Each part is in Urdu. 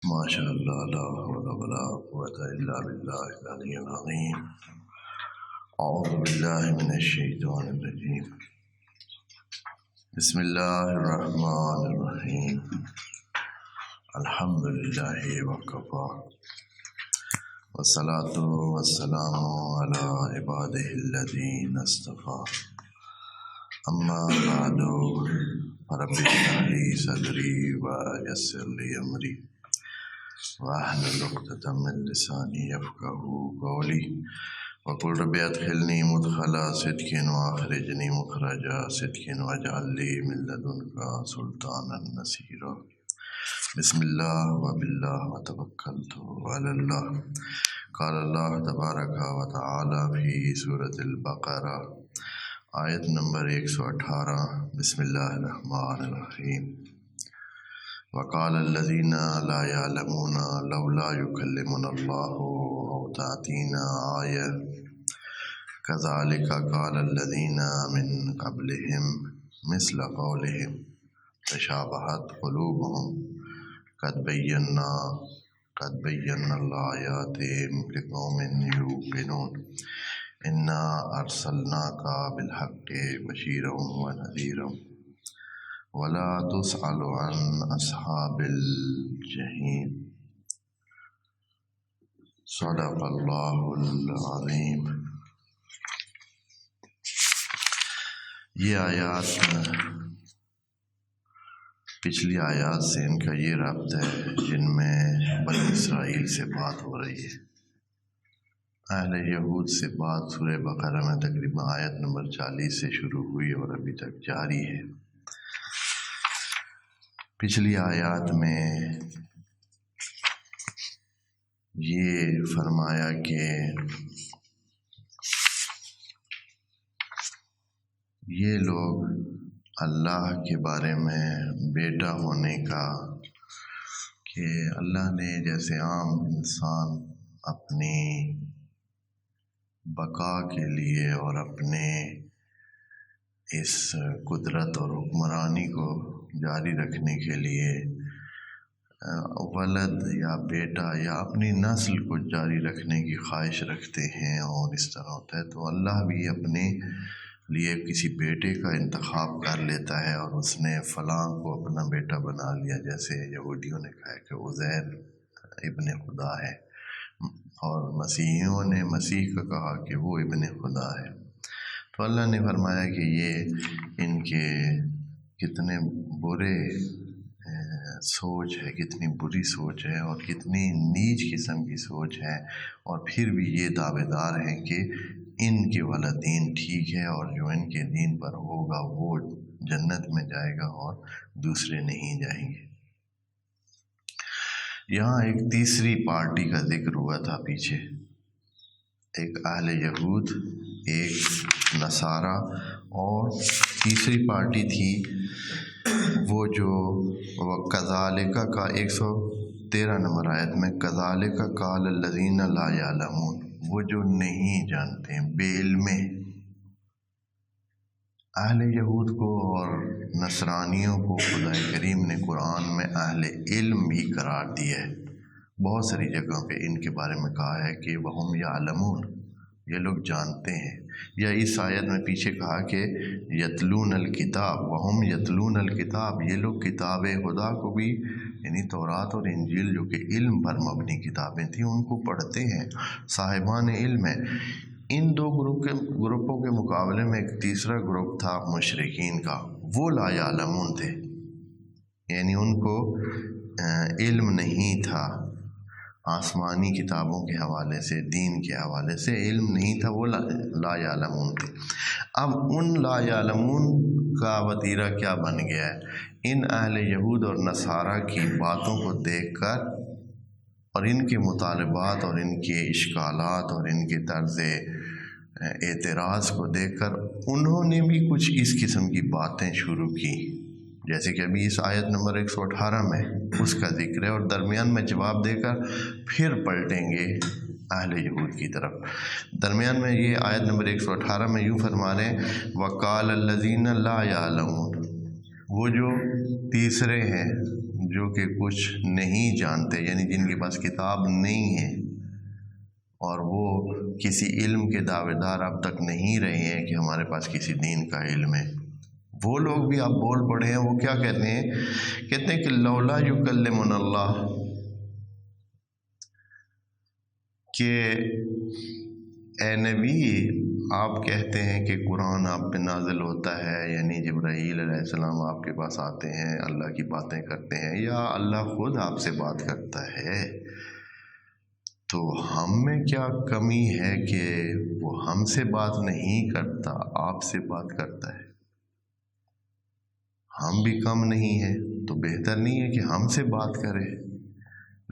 ماشاء اللہ لا حول ولا قوة الا باللہ العلی العظیم اعوذ باللہ من الشیطان الرجیم بسم اللہ الرحمن الرحیم الحمد للہ وکفی والصلاة والسلام علی عبادہ الذین اصطفی اما بعد فرب اشرح لی صدری ویسر لی امری واحلل عقدۃ من لسانی یفقهوا قولی وقل رب ادخلنی مدخل صدق واخرجنی مخرج صدق واجعل لی من لدنک سلطانا نصیرا بسم اللہ وباللہ وتوکلت علی اللہ قال اللہ تبارک و تعالی فی سورۃ البقرہ آیت نمبر 118 بسم اللہ الرحمن الرحیم وقال الذين لا يعلمون لولا يكلمنا الله أو تأتينا آية كذلك قال الذين من قبلهم مثل قولهم تشابهت قلوبهم قد بينا الآيات لقوم يوقنون إنا أرسلناك بالحق بشيرا ونذيرا ولا تسأل عن اصحاب الجحیم صدق اللہ العظیم۔ یہ آیات پچھلی آیات سے ان کا یہ ربط ہے جن میں بنی اسرائیل سے بات ہو رہی ہے۔ اہل یہود سے بات سورہ بقرہ میں تقریباً آیت نمبر 40 سے شروع ہوئی اور ابھی تک جاری ہے۔ پچھلی آیات میں یہ فرمایا کہ یہ لوگ اللہ کے بارے میں بیٹا ہونے کا کہ اللہ نے جیسے عام انسان اپنی بقا کے لیے اور اپنے اس قدرت اور حکمرانی کو جاری رکھنے کے لیے ولد یا بیٹا یا اپنی نسل کو جاری رکھنے کی خواہش رکھتے ہیں اور اس طرح ہوتا ہے، تو اللہ بھی اپنے لیے کسی بیٹے کا انتخاب کر لیتا ہے اور اس نے فلاں کو اپنا بیٹا بنا لیا، جیسے یہودیوں نے کہا کہ عزیر ابن خدا ہے اور مسیحیوں نے مسیح کا کہا کہ وہ ابن خدا ہے۔ تو اللہ نے فرمایا کہ یہ ان کے کتنے برے سوچ ہے، کتنی بری سوچ ہے اور کتنی نیچ قسم کی سوچ ہے، اور پھر بھی یہ دعوے دار ہیں کہ ان کے والا دین ٹھیک ہے اور جو ان کے دین پر ہوگا وہ جنت میں جائے گا اور دوسرے نہیں جائیں گے۔ یہاں ایک تیسری پارٹی کا ذکر ہوا تھا پیچھے، ایک اہل یہود، ایک نصارہ، اور تیسری پارٹی تھی وہ جو کذالک کا 113 نمبر آیت میں کذالک قال الذین لا یعلمون، وہ جو نہیں جانتے، بے علم۔ اہل یہود کو اور نصرانیوں کو خدا کریم نے قرآن میں اہل علم بھی قرار دیا ہے۔ بہت ساری جگہوں پہ ان کے بارے میں کہا ہے کہ وہم یعلمون، یہ لوگ جانتے ہیں، یا اس آیت میں پیچھے کہا کہ یتلون الکتاب، وہم یتلون الکتاب، یہ لوگ کتاب خدا کو بھی یعنی تورات اور انجیل جو کہ علم پر مبنی کتابیں تھیں ان کو پڑھتے ہیں، صاحبان علم ہیں۔ ان دو گروپوں کے مقابلے میں ایک تیسرا گروپ تھا مشرکین کا، وہ لا یعلمون تھے، یعنی ان کو علم نہیں تھا، آسمانی کتابوں کے حوالے سے، دین کے حوالے سے علم نہیں تھا، وہ لا یعلمون تھے۔ اب ان لا یعلمون کا وتیرہ کیا بن گیا ہے؟ ان اہل یہود اور نصارہ کی باتوں کو دیکھ کر اور ان کے مطالبات اور ان کے اشکالات اور ان کے طرز اعتراض کو دیکھ کر انہوں نے بھی کچھ اس قسم کی باتیں شروع کی، جیسے کہ ابھی اس آیت نمبر 118 میں اس کا ذکر ہے، اور درمیان میں جواب دے کر پھر پلٹیں گے اہل یہود کی طرف۔ درمیان میں یہ آیت نمبر 118 میں یوں فرما رہے ہیں وَقَالَ الَّذِينَ لَا يَعْلَمُونَ، وہ جو تیسرے ہیں جو کہ کچھ نہیں جانتے، یعنی جن کے پاس کتاب نہیں ہے اور وہ کسی علم کے دعوے دار اب تک نہیں رہے ہیں کہ ہمارے پاس کسی دین کا علم ہے، وہ لوگ بھی آپ بول پڑے ہیں۔ وہ کیا کہتے ہیں کہ لولا یکلمنا اللہ، کہ اے نبی آپ کہتے ہیں کہ قرآن آپ پہ نازل ہوتا ہے، یعنی جبرائیل علیہ السلام آپ کے پاس آتے ہیں، اللہ کی باتیں کرتے ہیں، یا اللہ خود آپ سے بات کرتا ہے، تو ہم میں کیا کمی ہے کہ وہ ہم سے بات نہیں کرتا، آپ سے بات کرتا ہے؟ ہم بھی کم نہیں ہیں تو بہتر نہیں ہے کہ ہم سے بات کرے؟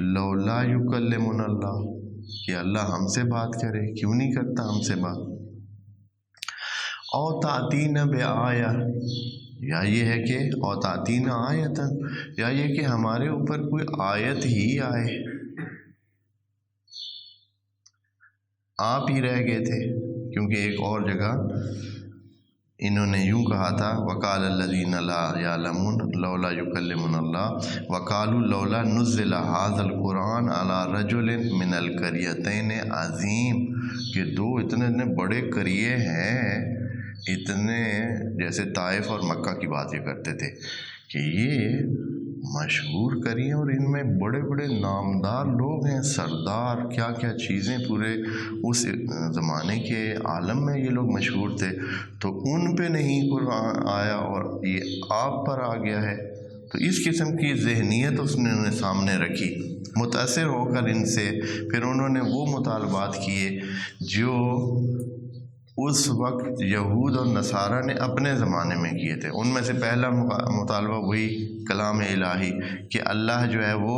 لولا یکلمنا اللہ، کہ اللہ ہم سے بات کرے، کیوں نہیں کرتا ہم سے بات؟ او تاتین بآیہ، یا یہ ہے کہ او تاتین آیتن، یا یہ کہ ہمارے اوپر کوئی آیت ہی آئے، آپ ہی رہ گئے تھے۔ کیونکہ ایک اور جگہ انہوں نے یوں کہا تھا، وقال الذین لا یعلمون لولا یکلمنا اللہ وقالوا لولا نزل هذا القرآن علی رجل من القریتین عظیم، کہ دو اتنے بڑے قریے ہیں، اتنے جیسے طائف اور مکہ کی بات یہ کرتے تھے کہ یہ مشہور قریے اور ان میں بڑے بڑے نامدار لوگ ہیں، سردار، کیا کیا چیزیں پورے اس زمانے کے عالم میں یہ لوگ مشہور تھے، تو ان پہ نہیں قرآن آیا اور یہ آپ پر آ گیا ہے۔ تو اس قسم کی ذہنیت اس نے سامنے رکھی، متاثر ہو کر ان سے پھر انہوں نے وہ مطالبات کیے جو اس وقت یہود اور نصارہ نے اپنے زمانے میں کیے تھے۔ ان میں سے پہلا مطالبہ وہی کلام الہی، کہ اللہ جو ہے وہ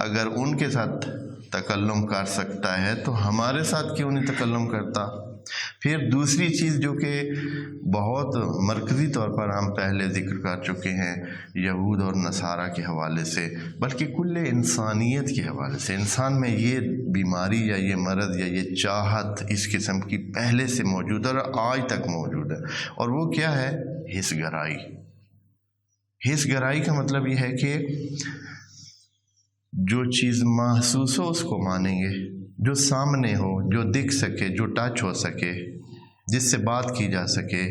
اگر ان کے ساتھ تکلم کر سکتا ہے تو ہمارے ساتھ کیوں نہیں تکلم کرتا۔ پھر دوسری چیز جو کہ بہت مرکزی طور پر ہم پہلے ذکر کر چکے ہیں یہود اور نصارہ کے حوالے سے، بلکہ کل انسانیت کے حوالے سے، انسان میں یہ بیماری یا یہ مرض یا یہ چاہت اس قسم کی پہلے سے موجود ہے اور آج تک موجود ہے، اور وہ کیا ہے؟ حس گرائی۔ حس گرائی کا مطلب یہ ہے کہ جو چیز محسوس ہو اس کو مانیں گے، جو سامنے ہو، جو دکھ سکے، جو ٹچ ہو سکے، جس سے بات کی جا سکے،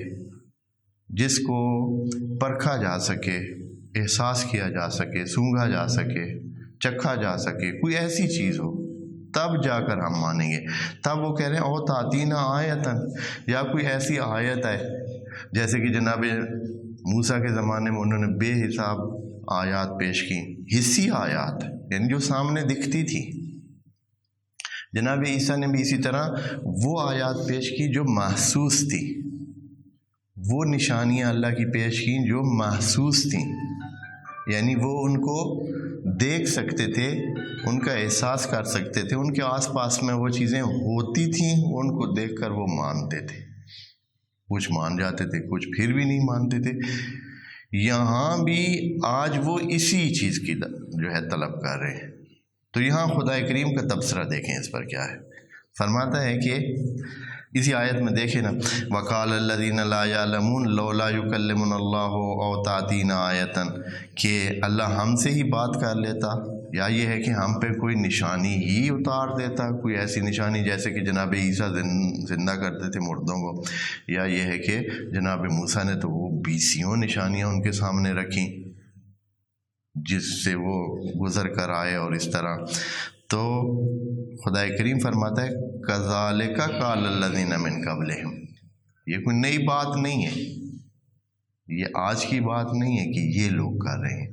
جس کو پرکھا جا سکے، احساس کیا جا سکے، سونگھا جا سکے، چکھا جا سکے، کوئی ایسی چیز ہو، تب جا کر ہم مانیں گے۔ تب وہ کہہ رہے ہیں او تاتینا آیتن، یا کوئی ایسی آیت ہے، جیسے کہ جناب موسیٰ کے زمانے میں انہوں نے بے حساب آیات پیش کی، حسی آیات، یعنی جو سامنے دکھتی تھی۔ جناب عیسیٰ نے بھی اسی طرح وہ آیات پیش کی جو محسوس تھی، وہ نشانیاں اللہ کی پیش کی جو محسوس تھیں، یعنی وہ ان کو دیکھ سکتے تھے، ان کا احساس کر سکتے تھے، ان کے آس پاس میں وہ چیزیں ہوتی تھیں، ان کو دیکھ کر وہ مانتے تھے، کچھ مان جاتے تھے، کچھ پھر بھی نہیں مانتے تھے۔ یہاں بھی آج وہ اسی چیز کی جو ہے طلب کر رہے ہیں۔ تو یہاں خدا کریم کا تبصرہ دیکھیں اس پر کیا ہے، فرماتا ہے کہ اسی آیت میں دیکھیں نا، وقال الذین لا یعلمون لولا یکلمنا اللہ او تاتینا آیتن، کہ اللہ ہم سے ہی بات کر لیتا، یا یہ ہے کہ ہم پہ کوئی نشانی ہی اتار دیتا، کوئی ایسی نشانی جیسے کہ جناب عیسیٰ زندہ کرتے تھے مردوں کو، یا یہ ہے کہ جناب موسیٰ نے تو وہ 20 نشانیاں ان کے سامنے رکھیں جس سے وہ گزر کر آئے، اور اس طرح۔ تو خدا کریم فرماتا ہے کذالک قال الذین من قبلہم، یہ کوئی نئی بات نہیں ہے، یہ آج کی بات نہیں ہے کہ یہ لوگ کر رہے ہیں،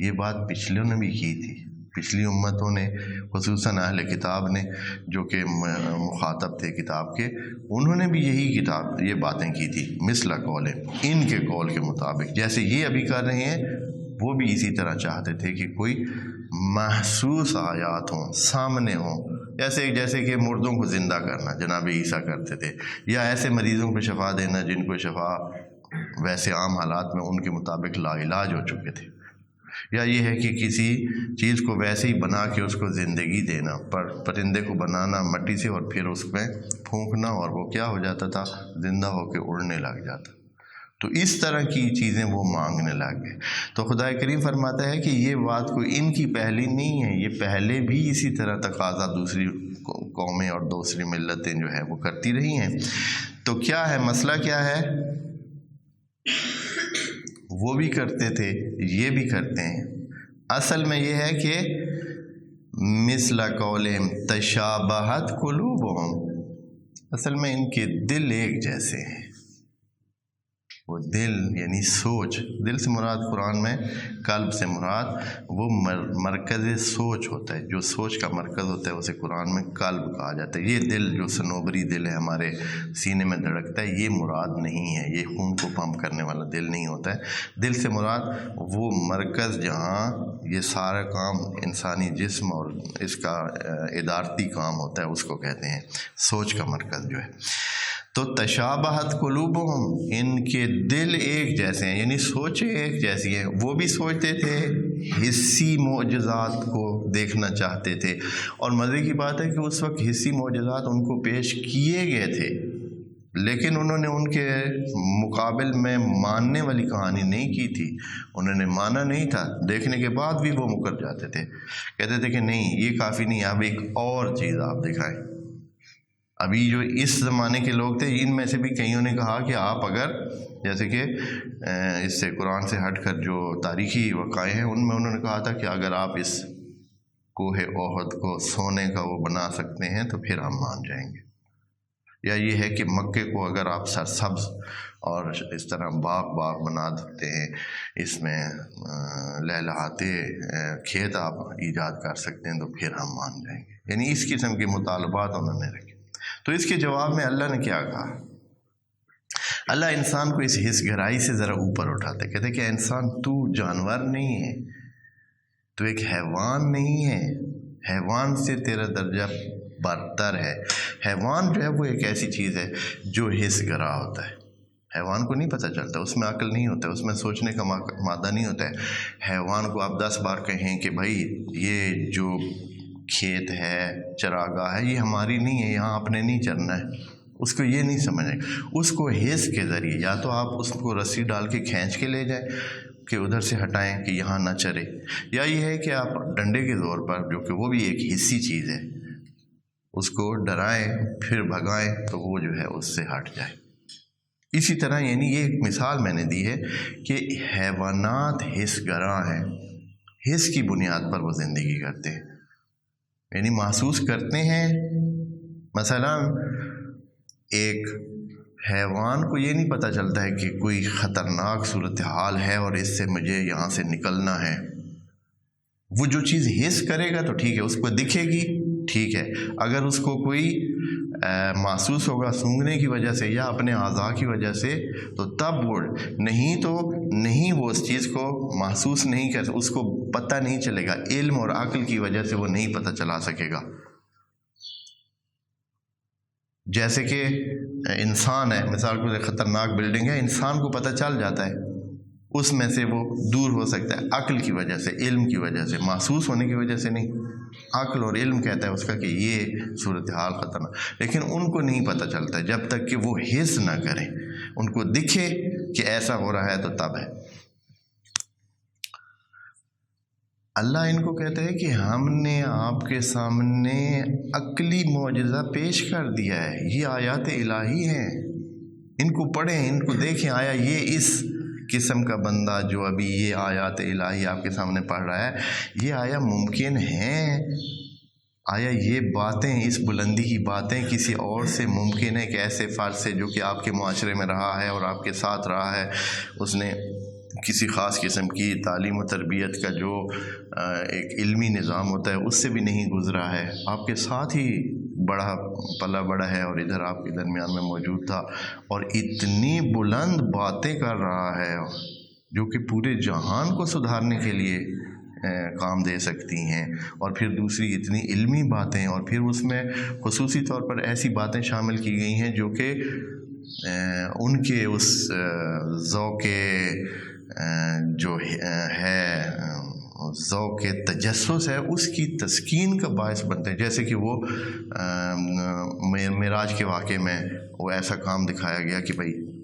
یہ بات پچھلوں نے بھی کی تھی، پچھلی امتوں نے، خصوصاً اہل کتاب نے جو کہ مخاطب تھے کتاب کے، انہوں نے بھی یہ باتیں کی تھی، مثل قول، ان کے قول کے مطابق، جیسے یہ ابھی کر رہے ہیں، وہ بھی اسی طرح چاہتے تھے کہ کوئی محسوس آیات ہوں، سامنے ہوں، جیسے کہ مردوں کو زندہ کرنا جناب عیسیٰ کرتے تھے، یا ایسے مریضوں کو شفا دینا جن کو شفا ویسے عام حالات میں ان کے مطابق لا علاج ہو چکے تھے، یا یہ ہے کہ کسی چیز کو ویسے ہی بنا کے اس کو زندگی دینا، پرندے کو بنانا مٹی سے اور پھر اس میں پھونکنا، اور وہ کیا ہو جاتا تھا؟ زندہ ہو کے اڑنے لگ جاتا۔ تو اس طرح کی چیزیں وہ مانگنے لگ گئے۔ تو خدا کریم فرماتا ہے کہ یہ بات کوئی ان کی پہلی نہیں ہے، یہ پہلے بھی اسی طرح تقاضا دوسری قومیں اور دوسری ملتیں جو ہے وہ کرتی رہی ہیں۔ تو کیا ہے مسئلہ، کیا ہے؟ وہ بھی کرتے تھے، یہ بھی کرتے ہیں۔ اصل میں یہ ہے کہ مثل قولہم تشابہت قلوبہم، اصل میں ان کے دل ایک جیسے ہیں۔ وہ دل یعنی سوچ، دل سے مراد قرآن میں قلب سے مراد وہ مرکز سوچ ہوتا ہے، جو سوچ کا مرکز ہوتا ہے اسے قرآن میں قلب کہا جاتا ہے۔ یہ دل جو صنوبری دل ہے ہمارے سینے میں دھڑکتا ہے، یہ مراد نہیں ہے، یہ خون کو پمپ کرنے والا دل نہیں ہوتا ہے۔ دل سے مراد وہ مرکز جہاں یہ سارا کام انسانی جسم اور اس کا ادارتی کام ہوتا ہے اس کو کہتے ہیں سوچ کا مرکز جو ہے۔ تو تشابہت قلوبہم، ان کے دل ایک جیسے ہیں، یعنی سوچیں ایک جیسی ہیں۔ وہ بھی سوچتے تھے، حصی معجزات کو دیکھنا چاہتے تھے، اور مزے کی بات ہے کہ اس وقت حصی معجزات ان کو پیش کیے گئے تھے، لیکن انہوں نے ان کے مقابل میں ماننے والی کہانی نہیں کی تھی، انہوں نے مانا نہیں تھا۔ دیکھنے کے بعد بھی وہ مکر جاتے تھے، کہتے تھے کہ نہیں یہ کافی نہیں، اب ایک اور چیز آپ دکھائیں۔ ابھی جو اس زمانے کے لوگ تھے، ان میں سے بھی کئیوں نے کہا کہ آپ اگر، جیسے کہ اس سے قرآن سے ہٹ کر جو تاریخی وقائع ہیں ان میں انہوں نے کہا تھا کہ اگر آپ اس کوہ احد کو سونے کا وہ بنا سکتے ہیں تو پھر ہم مان جائیں گے، یا یہ ہے کہ مکے کو اگر آپ سرسبز اور اس طرح باغ بنا دیتے ہیں، اس میں لہلہاتے کھیت آپ ایجاد کر سکتے ہیں تو پھر ہم مان جائیں گے۔ یعنی اس قسم کے مطالبات انہوں نے رکھے۔ تو اس کے جواب میں اللہ نے کیا کہا؟ اللہ انسان کو اس حس گہرائی سے ذرا اوپر اٹھاتا ہے، کہتے کہ انسان تو جانور نہیں ہے، تو ایک حیوان نہیں ہے، حیوان سے تیرا درجہ برتر ہے۔ حیوان جو ہے وہ ایک ایسی چیز ہے جو حس گرا ہوتا ہے، حیوان کو نہیں پتہ چلتا، اس میں عقل نہیں ہوتا ہے، اس میں سوچنے کا مادہ نہیں ہوتا ہے۔ حیوان کو آپ 10 بار کہیں کہ بھائی یہ جو کھیت ہے، چراگاہ ہے، یہ ہماری نہیں ہے، یہاں آپ نے نہیں چرنا ہے، اس کو یہ نہیں سمجھے، اس کو حس کے ذریعے یا تو آپ اس کو رسی ڈال کے کھینچ کے لے جائیں کہ ادھر سے ہٹائیں کہ یہاں نہ چرے، یا یہ ہے کہ آپ ڈنڈے کے زور پر، جو کہ وہ بھی ایک حصی چیز ہے، اس کو ڈرائیں پھر بھگائیں تو وہ جو ہے اس سے ہٹ جائے۔ اسی طرح یعنی یہ ایک مثال میں نے دی ہے کہ حیوانات حس گراں ہیں، حس کی بنیاد پر وہ زندگی کرتے ہیں، یعنی محسوس کرتے ہیں۔ مثلا ایک حیوان کو یہ نہیں پتہ چلتا ہے کہ کوئی خطرناک صورتحال ہے اور اس سے مجھے یہاں سے نکلنا ہے، وہ جو چیز حس کرے گا تو ٹھیک ہے، اس کو دکھے گی ٹھیک ہے، اگر اس کو کوئی محسوس ہوگا سونگھنے کی وجہ سے یا اپنے اعضاء کی وجہ سے تو تب وہ نہیں، تو نہیں، وہ اس چیز کو محسوس نہیں کر، اس کو پتہ نہیں چلے گا، علم اور عقل کی وجہ سے وہ نہیں پتہ چلا سکے گا۔ جیسے کہ انسان ہے، مثال کو خطرناک بلڈنگ ہے، انسان کو پتہ چل جاتا ہے، اس میں سے وہ دور ہو سکتا ہے عقل کی وجہ سے، علم کی وجہ سے، محسوس ہونے کی وجہ سے نہیں۔ عقل اور علم کہتا ہے اس کا کہ یہ صورتحال خطرناک، لیکن ان کو نہیں پتہ چلتا جب تک کہ وہ حس نہ کریں، ان کو دکھے کہ ایسا ہو رہا ہے تو تب ہے۔ اللہ ان کو کہتا ہے کہ ہم نے آپ کے سامنے عقلی معجزہ پیش کر دیا ہے، یہ آیات الہی ہیں، ان کو پڑھیں، ان کو دیکھیں، آیا یہ اس قسم کا بندہ جو ابھی یہ آیات الہی آپ کے سامنے پڑھ رہا ہے، یہ آیا ممکن ہیں؟ آیا یہ باتیں، اس بلندی کی باتیں کسی اور سے ممکن ہے کہ ایسے فرد سے جو کہ آپ کے معاشرے میں رہا ہے اور آپ کے ساتھ رہا ہے، اس نے کسی خاص قسم کی تعلیم و تربیت کا جو ایک علمی نظام ہوتا ہے اس سے بھی نہیں گزرا ہے، آپ کے ساتھ ہی بڑا پلا بڑا ہے اور ادھر آپ کے درمیان میں موجود تھا اور اتنی بلند باتیں کر رہا ہے جو کہ پورے جہان کو سدھارنے کے لیے کام دے سکتی ہیں، اور پھر دوسری اتنی علمی باتیں، اور پھر اس میں خصوصی طور پر ایسی باتیں شامل کی گئی ہیں جو کہ ان کے اس ذوق جو ہے ذوق تجسس ہے اس کی تسکین کا باعث بنتے ہیں۔ جیسے کہ وہ معراج کے واقعے میں وہ ایسا کام دکھایا گیا کہ بھئی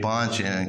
5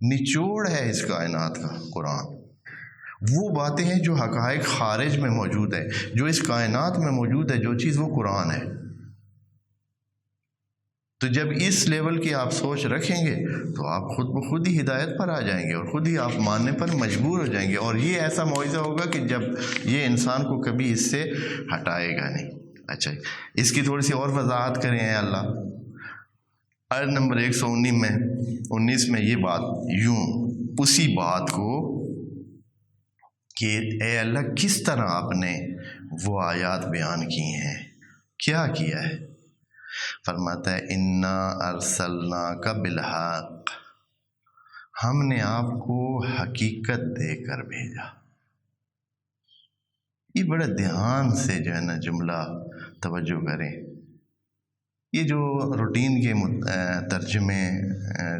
نچوڑ ہے اس کائنات کا قرآن، وہ باتیں ہیں جو حقائق خارج میں موجود ہے، جو اس کائنات میں موجود ہے، جو چیز وہ قرآن ہے۔ تو جب اس لیول کی آپ سوچ رکھیں گے تو آپ خود بخود ہی ہدایت پر آ جائیں گے اور خود ہی آپ ماننے پر مجبور ہو جائیں گے، اور یہ ایسا معجزہ ہوگا کہ جب یہ انسان کو کبھی اس سے ہٹائے گا نہیں۔ اچھا، اس کی تھوڑی سی اور وضاحت کریں ہیں اللہ۔ آیت نمبر 119 میں یہ بات یوں، اسی بات کو کہ اے اللہ کس طرح آپ نے وہ آیات بیان کی ہیں، کیا کیا ہے؟ فرماتا ہے انا ارسلناک بالحق، ہم نے آپ کو حقیقت دے کر بھیجا۔ یہ بڑا دھیان سے جو ہے نا جملہ توجہ کریں۔ یہ جو روٹین کے ترجمے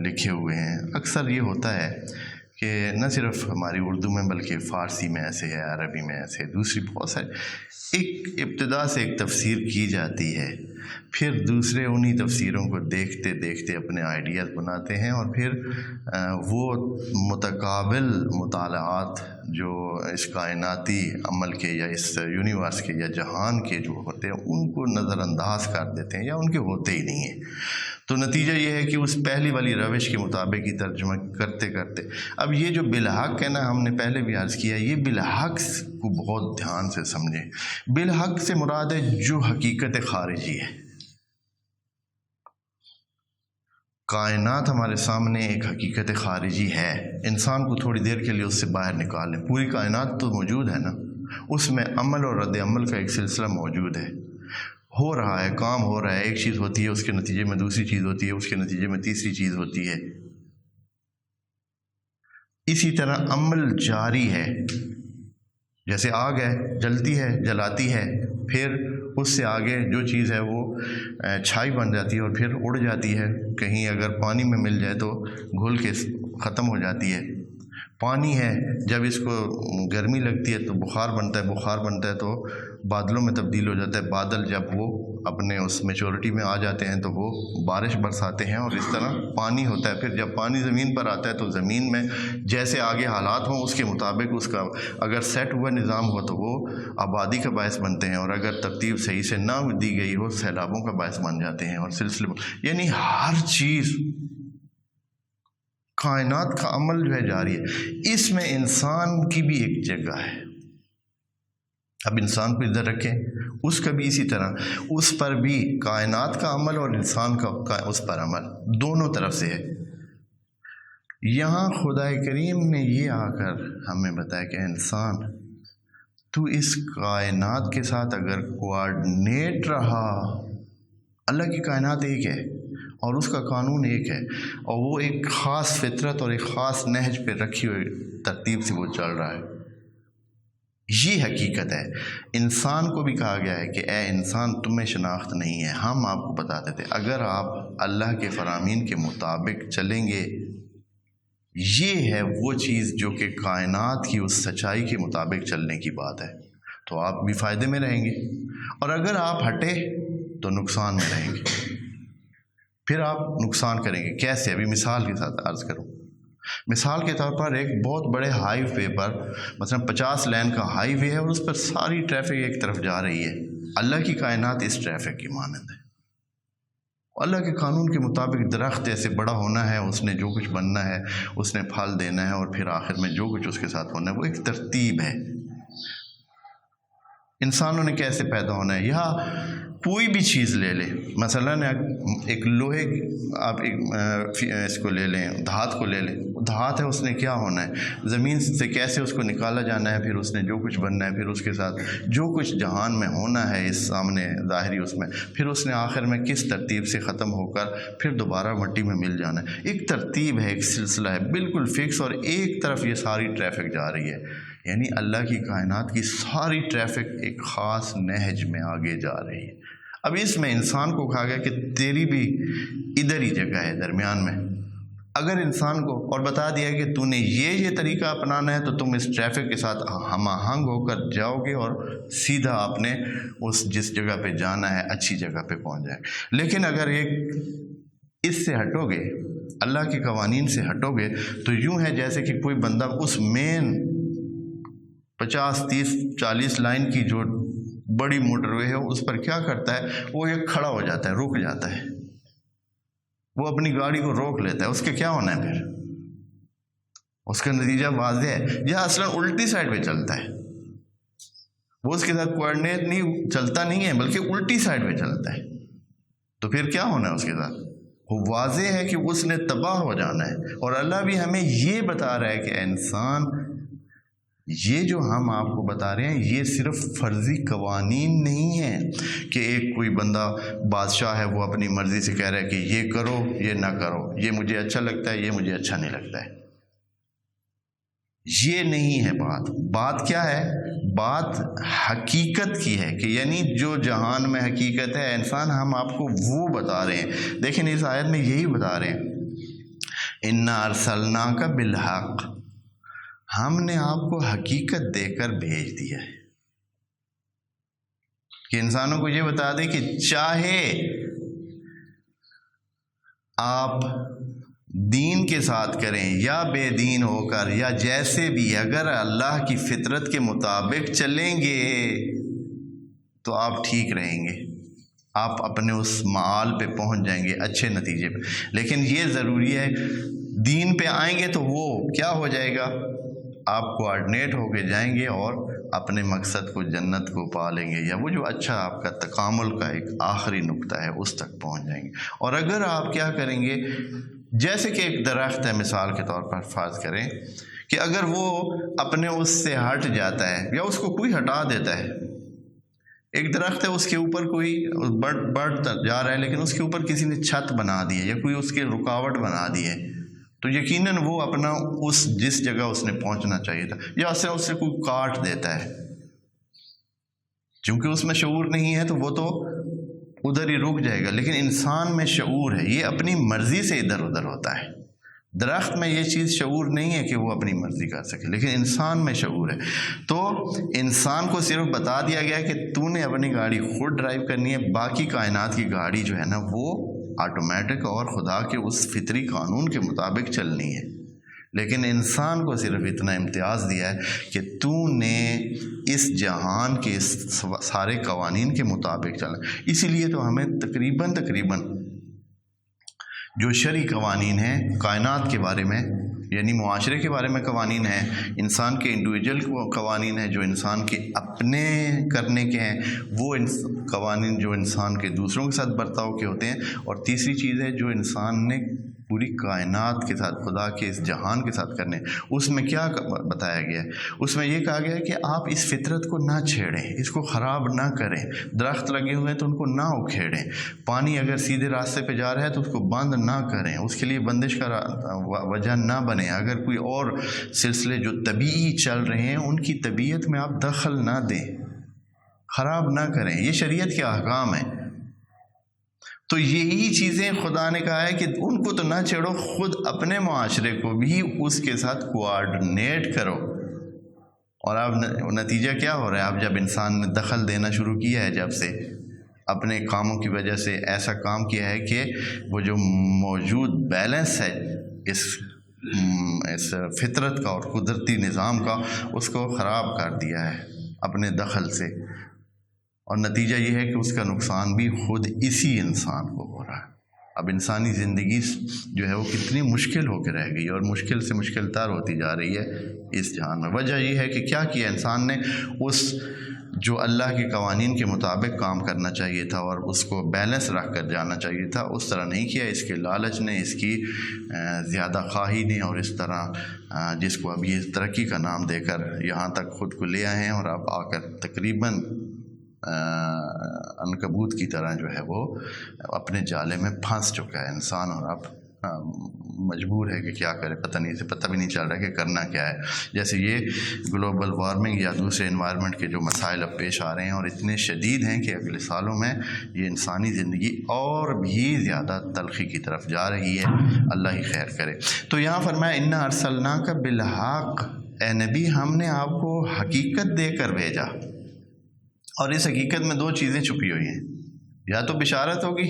لکھے ہوئے ہیں، اکثر یہ ہوتا ہے کہ نہ صرف ہماری اردو میں بلکہ فارسی میں ایسے ہے، عربی میں ایسے، دوسری بہت سارے، ایک ابتدا سے ایک تفسیر کی جاتی ہے، پھر دوسرے انہی تفسیروں کو دیکھتے دیکھتے اپنے آئیڈیاز بناتے ہیں، اور پھر وہ متقابل مطالعات جو اس کائناتی عمل کے یا اس یونیورس کے یا جہان کے جو ہوتے ہیں ان کو نظر انداز کر دیتے ہیں یا ان کے ہوتے ہی نہیں ہیں۔ تو نتیجہ یہ ہے کہ اس پہلی والی روش کے مطابق ہی ترجمہ کرتے کرتے، اب یہ جو بالحق ہے نا، ہم نے پہلے بھی عرض کیا، یہ بالحق کو بہت دھیان سے سمجھیں۔ بالحق سے مراد ہے جو حقیقت خارجی ہے۔ کائنات ہمارے سامنے ایک حقیقت خارجی ہے، انسان کو تھوڑی دیر کے لیے اس سے باہر نکال لیں، پوری کائنات تو موجود ہے نا، اس میں عمل اور رد عمل کا ایک سلسلہ موجود ہے، ہو رہا ہے، کام ہو رہا ہے، ایک چیز ہوتی ہے، اس کے نتیجے میں دوسری چیز ہوتی ہے، اس کے نتیجے میں تیسری چیز ہوتی ہے، اسی طرح عمل جاری ہے۔ جیسے آگ ہے، جلتی ہے، جلاتی ہے، پھر اس سے آگے جو چیز ہے وہ چھائی بن جاتی ہے اور پھر اڑ جاتی ہے، کہیں اگر پانی میں مل جائے تو گھل کے ختم ہو جاتی ہے۔ پانی ہے، جب اس کو گرمی لگتی ہے تو بخار بنتا ہے، بخار بنتا ہے تو بادلوں میں تبدیل ہو جاتا ہے، بادل جب وہ اپنے اس میچورٹی میں آ جاتے ہیں تو وہ بارش برساتے ہیں، اور اس طرح پانی ہوتا ہے۔ پھر جب پانی زمین پر آتا ہے تو زمین میں جیسے آگے حالات ہوں اس کے مطابق اس کا اگر سیٹ ہوا نظام ہو تو وہ آبادی کا باعث بنتے ہیں، اور اگر ترتیب صحیح سے نہ دی گئی ہو سیلابوں کا باعث بن جاتے ہیں، اور سلسلے یعنی ہر چیز کائنات کا عمل جو ہے جاری ہے۔ اس میں انسان کی بھی ایک جگہ ہے، اب انسان کو ادھر رکھیں، اس کا بھی اسی طرح، اس پر بھی کائنات کا عمل اور انسان کا اس پر عمل دونوں طرف سے ہے۔ یہاں خدا کریم نے یہ آ کر ہمیں بتایا کہ انسان تو اس کائنات کے ساتھ اگر کوآرڈینیٹ رہا، اللہ کی کائنات ایک ہے اور اس کا قانون ایک ہے، اور وہ ایک خاص فطرت اور ایک خاص نہج پہ رکھی ہوئی ترتیب سے وہ چل رہا ہے، یہ حقیقت ہے۔ انسان کو بھی کہا گیا ہے کہ اے انسان تمہیں شناخت نہیں ہے، ہم آپ کو بتاتے تھے، اگر آپ اللہ کے فرامین کے مطابق چلیں گے، یہ ہے وہ چیز جو کہ کائنات کی اس سچائی کے مطابق چلنے کی بات ہے، تو آپ بھی فائدے میں رہیں گے، اور اگر آپ ہٹے تو نقصان میں رہیں گے، پھر آپ نقصان کریں گے۔ کیسے؟ ابھی مثال کے ساتھ عرض کروں۔ مثال کے طور پر ایک بہت بڑے ہائی وے پر مثلا 50 لین کا ہائی وے ہے اور اس پر ساری ٹریفک ایک طرف جا رہی ہے، اللہ کی کائنات اس ٹریفک کی مانند ہے، اللہ کے قانون کے مطابق درخت ایسے بڑا ہونا ہے، اس نے جو کچھ بننا ہے، اس نے پھل دینا ہے، اور پھر آخر میں جو کچھ اس کے ساتھ ہونا ہے وہ ایک ترتیب ہے۔ انسانوں نے کیسے پیدا ہونا ہے؟ یہاں کوئی بھی چیز لے لیں، مثلا ایک لوہے آپ اس کو لے لیں، دھات کو لے لیں، دھات ہے، اس نے کیا ہونا ہے، زمین سے کیسے اس کو نکالا جانا ہے، پھر اس نے جو کچھ بننا ہے، پھر اس کے ساتھ جو کچھ جہان میں ہونا ہے اس سامنے ظاہری اس میں، پھر اس نے آخر میں کس ترتیب سے ختم ہو کر پھر دوبارہ مٹی میں مل جانا ہے۔ ایک ترتیب ہے، ایک سلسلہ ہے بالکل فکس، اور ایک طرف یہ ساری ٹریفک جا رہی ہے، یعنی اللہ کی کائنات کی ساری ٹریفک ایک خاص نہج میں آگے جا رہی ہے۔ اب اس میں انسان کو کہا گیا کہ تیری بھی ادھر ہی جگہ ہے درمیان میں، اگر انسان کو اور بتا دیا کہ تو نے یہ طریقہ اپنانا ہے تو تم اس ٹریفک کے ساتھ ہم آہنگ ہو کر جاؤ گے اور سیدھا آپ نے اس جس جگہ پہ جانا ہے اچھی جگہ پہ پہنچ جائے، لیکن اگر ایک اس سے ہٹو گے اللہ کے قوانین سے ہٹو گے تو یوں ہے جیسے کہ کوئی بندہ اس مین 50 30 40 لائن کی جو بڑی موٹر وے ہے اس پر کیا کرتا ہے، وہ ایک کھڑا ہو جاتا ہے، رک جاتا ہے، وہ اپنی گاڑی کو روک لیتا ہے۔ اس کے کیا ہونا ہے پھر؟ اس کا نتیجہ واضح ہے، یہ اصلا الٹی سائڈ پہ چلتا ہے، وہ اس کے ساتھ کوآرڈینیٹ نہیں چلتا نہیں ہے بلکہ الٹی سائڈ پہ چلتا ہے، تو پھر کیا ہونا ہے اس کے ساتھ؟ وہ واضح ہے کہ اس نے تباہ ہو جانا ہے۔ اور اللہ بھی ہمیں یہ بتا رہا ہے کہ انسان، یہ جو ہم آپ کو بتا رہے ہیں یہ صرف فرضی قوانین نہیں ہیں کہ ایک کوئی بندہ بادشاہ ہے وہ اپنی مرضی سے کہہ رہا ہے کہ یہ کرو یہ نہ کرو، یہ مجھے اچھا لگتا ہے یہ مجھے اچھا نہیں لگتا ہے، یہ نہیں ہے بات۔ بات کیا ہے؟ بات حقیقت کی ہے کہ یعنی جو جہان میں حقیقت ہے انسان، ہم آپ کو وہ بتا رہے ہیں۔ دیکھیں اس آیت میں یہی بتا رہے ہیں، اِنَّا أَرْسَلْنَاكَ بِالْحَقِّ، ہم نے آپ کو حقیقت دے کر بھیج دیا ہے کہ انسانوں کو یہ بتا دے کہ چاہے آپ دین کے ساتھ کریں یا بے دین ہو کر یا جیسے بھی، اگر اللہ کی فطرت کے مطابق چلیں گے تو آپ ٹھیک رہیں گے، آپ اپنے اس معال پہ پہنچ جائیں گے، اچھے نتیجے پہ۔ لیکن یہ ضروری ہے، دین پہ آئیں گے تو وہ کیا ہو جائے گا؟ آپ کوآرڈینیٹ ہو کے جائیں گے اور اپنے مقصد کو، جنت کو پا لیں گے، یا وہ جو اچھا آپ کا تکامل کا ایک آخری نقطہ ہے اس تک پہنچ جائیں گے۔ اور اگر آپ کیا کریں گے، جیسے کہ ایک درخت ہے مثال کے طور پر فرض کریں کہ اگر وہ اپنے اس سے ہٹ جاتا ہے یا اس کو کوئی ہٹا دیتا ہے، ایک درخت ہے اس کے اوپر کوئی بڑھتا جا رہا ہے لیکن اس کے اوپر کسی نے چھت بنا دی ہے یا کوئی اس کے رکاوٹ بنا دی ہے، تو یقیناً وہ اپنا اس جس جگہ اس نے پہنچنا چاہیے تھا، یا اس سے کوئی کاٹ دیتا ہے، چونکہ اس میں شعور نہیں ہے تو وہ تو ادھر ہی رک جائے گا۔ لیکن انسان میں شعور ہے، یہ اپنی مرضی سے ادھر ادھر ہوتا ہے۔ درخت میں یہ چیز شعور نہیں ہے کہ وہ اپنی مرضی کر سکے، لیکن انسان میں شعور ہے۔ تو انسان کو صرف بتا دیا گیا کہ تو نے اپنی گاڑی خود ڈرائیو کرنی ہے، باقی کائنات کی گاڑی جو ہے نا وہ آٹومیٹک اور خدا کے اس فطری قانون کے مطابق چلنی ہے۔ لیکن انسان کو صرف اتنا امتیاز دیا ہے کہ تو نے اس جہان کے سارے قوانین کے مطابق چلنا۔ اسی لیے تو ہمیں تقریباً جو شرعی قوانین ہیں کائنات کے بارے میں، یعنی معاشرے کے بارے میں قوانین ہیں، انسان کے انڈیویجول قوانین ہیں جو انسان کے اپنے کرنے کے ہیں، وہ قوانین جو انسان کے دوسروں کے ساتھ برتاؤ کے ہوتے ہیں، اور تیسری چیز ہے جو انسان نے پوری کائنات کے ساتھ، خدا کے اس جہان کے ساتھ کرنے۔ اس میں کیا بتایا گیا ہے؟ اس میں یہ کہا گیا ہے کہ آپ اس فطرت کو نہ چھیڑیں، اس کو خراب نہ کریں۔ درخت لگے ہوئے ہیں تو ان کو نہ اکھیڑیں، پانی اگر سیدھے راستے پہ جا رہا ہے تو اس کو بند نہ کریں، اس کے لیے بندش کا وجہ نہ بنے۔ اگر کوئی اور سلسلے جو طبیعی چل رہے ہیں ان کی طبیعت میں آپ دخل نہ دیں، خراب نہ کریں، یہ شریعت کے احکام ہیں۔ تو یہی چیزیں خدا نے کہا ہے کہ ان کو تو نہ چھیڑو، خود اپنے معاشرے کو بھی اس کے ساتھ کوآرڈینیٹ کرو۔ اور اب نتیجہ کیا ہو رہا ہے؟ اب جب انسان نے دخل دینا شروع کیا ہے، جب سے اپنے کاموں کی وجہ سے ایسا کام کیا ہے کہ وہ جو موجود بیلنس ہے اس فطرت کا اور قدرتی نظام کا، اس کو خراب کر دیا ہے اپنے دخل سے، اور نتیجہ یہ ہے کہ اس کا نقصان بھی خود اسی انسان کو ہو رہا ہے۔ اب انسانی زندگی جو ہے وہ کتنی مشکل ہو کے رہ گئی اور مشکل سے مشکل تر ہوتی جا رہی ہے اس جہان میں۔ وجہ یہ ہے کہ کیا کیا انسان نے؟ اس جو اللہ کے قوانین کے مطابق کام کرنا چاہیے تھا اور اس کو بیلنس رکھ کر جانا چاہیے تھا، اس طرح نہیں کیا۔ اس کے لالچ نے، اس کی زیادہ خواہی نے، اور اس طرح جس کو اب یہ ترقی کا نام دے کر یہاں تک خود کو لے آئے ہیں، اور اب آ کر تقریباً عنکبوت کی طرح جو ہے وہ اپنے جالے میں پھنس چکا ہے انسان، اور اب مجبور ہے کہ کیا کرے، پتہ بھی نہیں چل رہا کہ کرنا کیا ہے۔ جیسے یہ گلوبل وارمنگ یا دوسرے انوائرمنٹ کے جو مسائل اب پیش آ رہے ہیں اور اتنے شدید ہیں کہ اگلے سالوں میں یہ انسانی زندگی اور بھی زیادہ تلخی کی طرف جا رہی ہے، اللہ ہی خیر کرے۔ تو یہاں فرمایا اِنَّا أَرْسَلْنَاكَ بِالْحَقِّ، اے نبی ہم نے آپ کو حقیقت دے کر بھیجا۔ اور اس حقیقت میں دو چیزیں چھپی ہوئی ہیں، یا تو بشارت ہوگی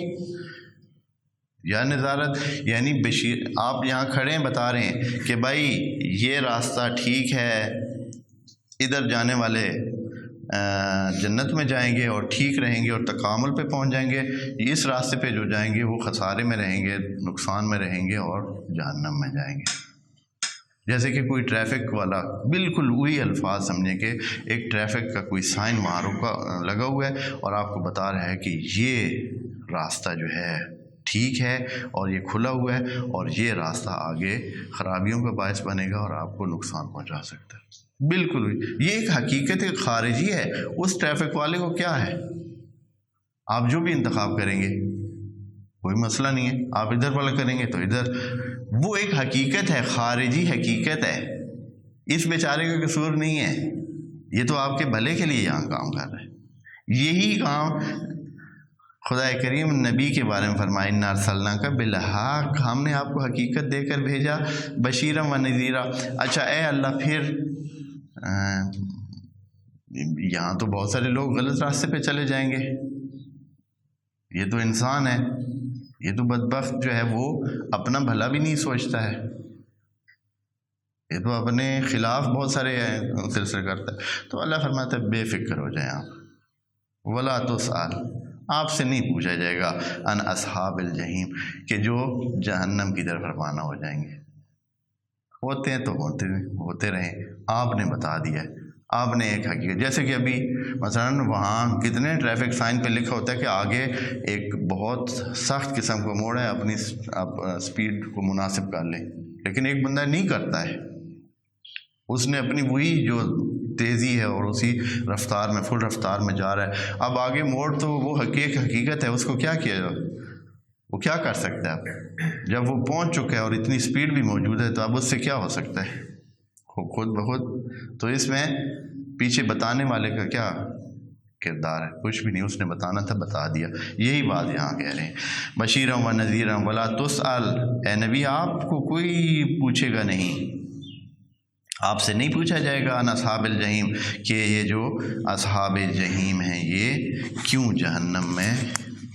یا نظارت یعنی بشیر، آپ یہاں کھڑے ہیں بتا رہے ہیں کہ بھائی یہ راستہ ٹھیک ہے، ادھر جانے والے جنت میں جائیں گے اور ٹھیک رہیں گے اور تکامل پہ پہنچ جائیں گے، اس راستے پہ جو جائیں گے وہ خسارے میں رہیں گے، نقصان میں رہیں گے اور جہنم میں جائیں گے۔ جیسے کہ کوئی ٹریفک والا، بالکل وہی الفاظ سمجھیں کہ ایک ٹریفک کا کوئی سائن وہاں لگا ہوا ہے اور آپ کو بتا رہا ہے کہ یہ راستہ جو ہے ٹھیک ہے اور یہ کھلا ہوا ہے اور یہ راستہ آگے خرابیوں کا باعث بنے گا اور آپ کو نقصان پہنچا سکتا ہے۔ بالکل یہ ایک حقیقت خارجی ہے، اس ٹریفک والے کو کیا ہے، آپ جو بھی انتخاب کریں گے کوئی مسئلہ نہیں ہے، آپ ادھر والا کریں گے تو ادھر، وہ ایک حقیقت ہے، خارجی حقیقت ہے، اس بیچارے کا قصور نہیں ہے، یہ تو آپ کے بھلے کے لیے یہاں کام کر رہے ہیں۔ یہی کام خدا کریم نبی کے بارے میں فرمائے اِنَّا أَرْسَلْنَاكَ بِالْحَقِّ، ہم نے آپ کو حقیقت دے کر بھیجا، بشیرا و نذیرا۔ اچھا اے اللہ، پھر یہاں تو بہت سارے لوگ غلط راستے پہ چلے جائیں گے، یہ تو انسان ہے، یہ تو بدبخت جو ہے وہ اپنا بھلا بھی نہیں سوچتا ہے، یہ تو اپنے خلاف بہت سارے سلسلے کرتا ہے۔ تو اللہ فرماتا ہے بے فکر ہو جائیں آپ، وَلَا تُسْأَلُ، آپ سے نہیں پوچھا جائے گا، عن اصحاب الجحیم، کہ جو جہنم کی طرف روانہ ہو جائیں گے۔ ہوتے ہیں تو ہوتے رہیں، آپ نے بتا دیا ہے، آپ نے ایک حقیقت، جیسے کہ ابھی مثلا وہاں کتنے ٹریفک سائن پہ لکھا ہوتا ہے کہ آگے ایک بہت سخت قسم کا موڑ ہے، اپنی سپیڈ کو مناسب کر لیں، لیکن ایک بندہ نہیں کرتا ہے، اس نے اپنی وہی جو تیزی ہے اور اسی رفتار میں فل رفتار میں جا رہا ہے، اب آگے موڑ تو وہ حقیقت ہے، اس کو کیا کیا جائے، وہ کیا کر سکتا ہے اب جب وہ پہنچ چکا ہے اور اتنی سپیڈ بھی موجود ہے، تو اب اس سے کیا ہو سکتا ہے، خود بخود۔ تو اس میں پیچھے بتانے والے کا کیا کردار ہے، کچھ بھی نہیں، اس نے بتانا تھا بتا دیا، یہی بات یہاں کہہ رہے ہیں، بشیرا و نذیرا ولا تسأل، اے نبی آپ کو کوئی پوچھے گا نہیں، آپ سے نہیں پوچھا جائے گا ان اصحاب الجحیم، کہ یہ جو اصحاب جحیم ہیں یہ کیوں جہنم میں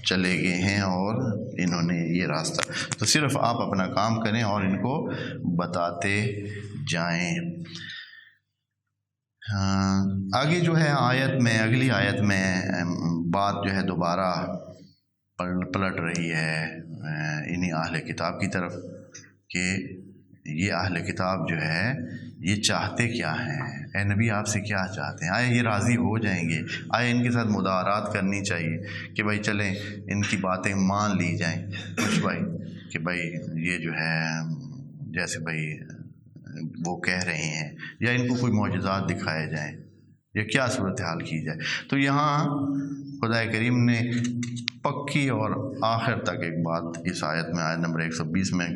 چلے گئے ہیں اور انہوں نے یہ راستہ، تو صرف آپ اپنا کام کریں اور ان کو بتاتے جائیں۔ آگے جو ہے آیت میں، اگلی آیت میں بات جو ہے دوبارہ پلٹ رہی ہے انہی اہل کتاب کی طرف، کہ یہ اہل کتاب جو ہے یہ چاہتے کیا ہیں، اے نبی آپ سے کیا چاہتے ہیں، آئے یہ راضی ہو جائیں گے، آئے ان کے ساتھ مدارات کرنی چاہیے کہ بھائی چلیں ان کی باتیں مان لی جائیں، کچھ بھائی کہ بھائی یہ جو ہے جیسے بھائی وہ کہہ رہے ہیں، یا ان کو کوئی معجزات دکھائے جائیں، یا کیا صورتحال کی جائے۔ تو یہاں خدا کریم نے پکی اور آخر تک ایک بات اس آیت میں، آیت نمبر 120 میں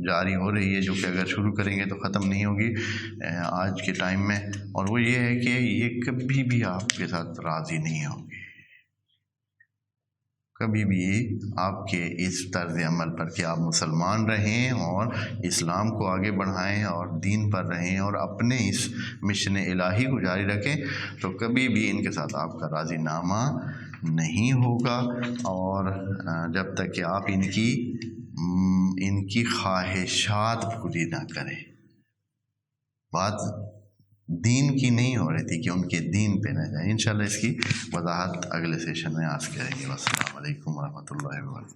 جاری ہو رہی ہے، جو کہ اگر شروع کریں گے تو ختم نہیں ہوگی آج کے ٹائم میں، اور وہ یہ ہے کہ یہ کبھی بھی آپ کے ساتھ راضی نہیں ہوگی، کبھی بھی آپ کے اس طرز عمل پر کہ آپ مسلمان رہیں اور اسلام کو آگے بڑھائیں اور دین پر رہیں اور اپنے اس مشن الہی کو جاری رکھیں، تو کبھی بھی ان کے ساتھ آپ کا راضی نامہ نہیں ہوگا، اور جب تک کہ آپ ان کی خواہشات پوری نہ کریں۔ بات دین کی نہیں ہو رہی تھی کہ ان کے دین پہ نہ جائیں، انشاءاللہ اس کی وضاحت اگلے سیشن میں آج کریں گے۔ والسلام علیکم ورحمۃ اللہ وبرکاتہ۔